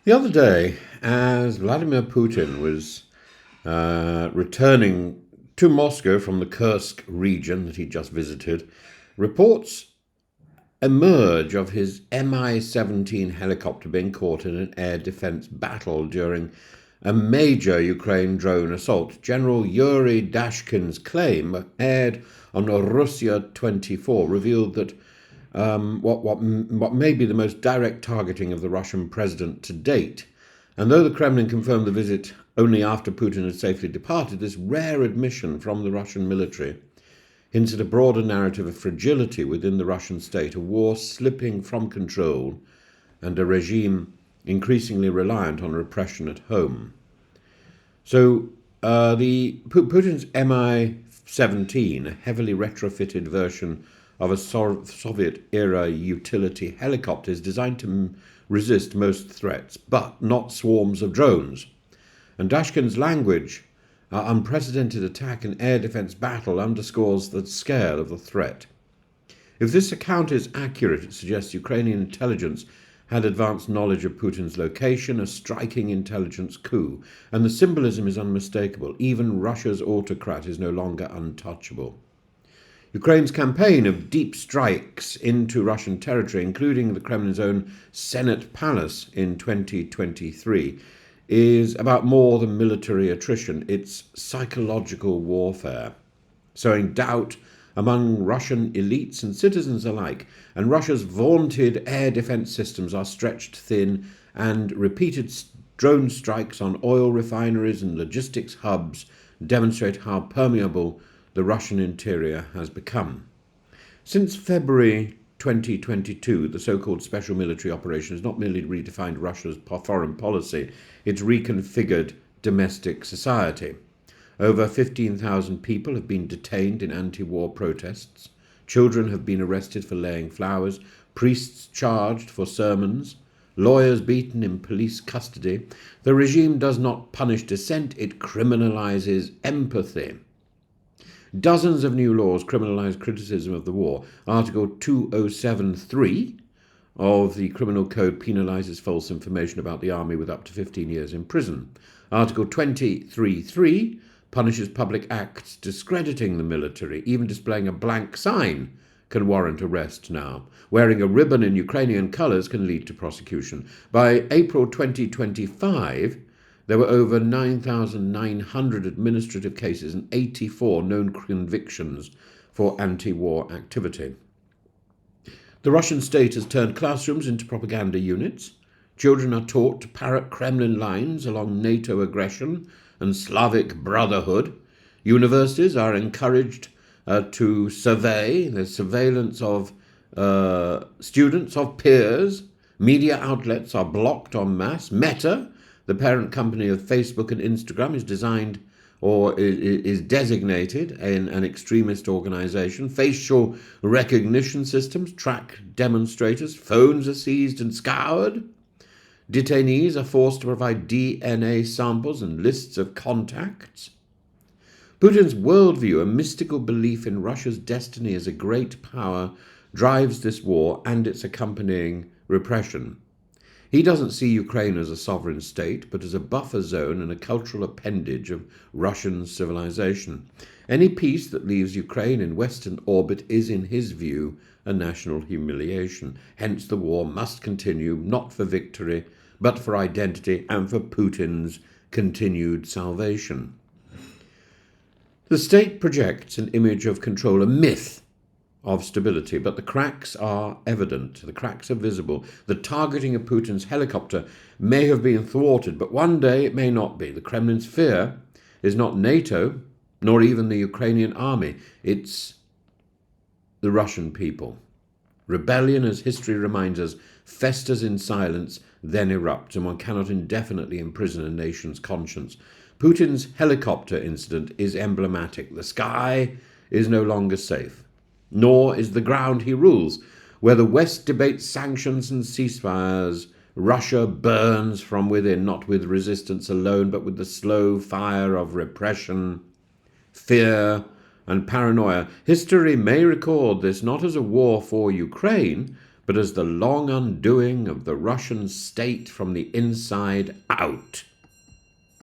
The other day, as Vladimir Putin was returning to Moscow from the Kursk region that he just visited, reports emerge of his Mi-17 helicopter being caught in an air defense battle during a major Ukraine drone assault. General Yuri Dashkin's claim, aired on Russia 24, revealed that what may be the most direct targeting of the Russian president to date. And though the Kremlin confirmed the visit only after Putin had safely departed, this rare admission from the Russian military hints at a broader narrative of fragility within the Russian state, a war slipping from control, and a regime increasingly reliant on repression at home. So Putin's Mi-17, a heavily retrofitted version of a Soviet-era utility helicopter, is designed to resist most threats, but not swarms of drones. And Dashkin's language, unprecedented attack and air defense battle, underscores the scale of the threat. If this account is accurate, it suggests Ukrainian intelligence had advanced knowledge of Putin's location, a striking intelligence coup, and the symbolism is unmistakable. Even Russia's autocrat is no longer untouchable. Ukraine's campaign of deep strikes into Russian territory, including the Kremlin's own Senate palace in 2023, is about more than military attrition. It's psychological warfare, sowing doubt among Russian elites and citizens alike. And Russia's vaunted air defense systems are stretched thin, and repeated drone strikes on oil refineries and logistics hubs demonstrate how permeable the Russian interior has become. Since February 2022, the so-called special military operation has not merely redefined Russia's foreign policy, it's reconfigured domestic society. Over 15,000 people have been detained in anti-war protests. Children have been arrested for laying flowers, priests charged for sermons, lawyers beaten in police custody. The regime does not punish dissent, it criminalizes empathy. Dozens of new laws criminalize criticism of the war. Article 2073 of the Criminal Code penalizes false information about the army with up to 15 years in prison. Article 233 punishes public acts discrediting the military. Even displaying a blank sign can warrant arrest now. Wearing a ribbon in Ukrainian colours can lead to prosecution. By April 2025, there were over 9,900 administrative cases and 84 known convictions for anti-war activity. The Russian state has turned classrooms into propaganda units. Children are taught to parrot Kremlin lines along NATO aggression and Slavic brotherhood. Universities are encouraged to survey. There's surveillance of students, of peers. Media outlets are blocked en masse. Meta, the parent company of Facebook and Instagram, is designed or is designated an extremist organization. Facial recognition systems track demonstrators. Phones are seized and scoured. Detainees are forced to provide DNA samples and lists of contacts. Putin's worldview, a mystical belief in Russia's destiny as a great power, drives this war and its accompanying repression. He doesn't see Ukraine as a sovereign state, but as a buffer zone and a cultural appendage of Russian civilization. Any peace that leaves Ukraine in Western orbit is, in his view, a national humiliation. Hence, the war must continue, not for victory, but for identity and for Putin's continued salvation. The state projects an image of control, a myth of stability, but the cracks are evident. The cracks are visible. The targeting of Putin's helicopter may have been thwarted, but one day it may not be. The Kremlin's fear is not NATO, nor even the Ukrainian army. It's the Russian people. Rebellion, as history reminds us, festers in silence, then erupts, and one cannot indefinitely imprison a nation's conscience. Putin's helicopter incident is emblematic. The sky is no longer safe, nor is the ground he rules. Where the West debates sanctions and ceasefires, Russia burns from within, not with resistance alone, but with the slow fire of repression, fear, and paranoia. History may record this not as a war for Ukraine, but as the long undoing of the Russian state from the inside out.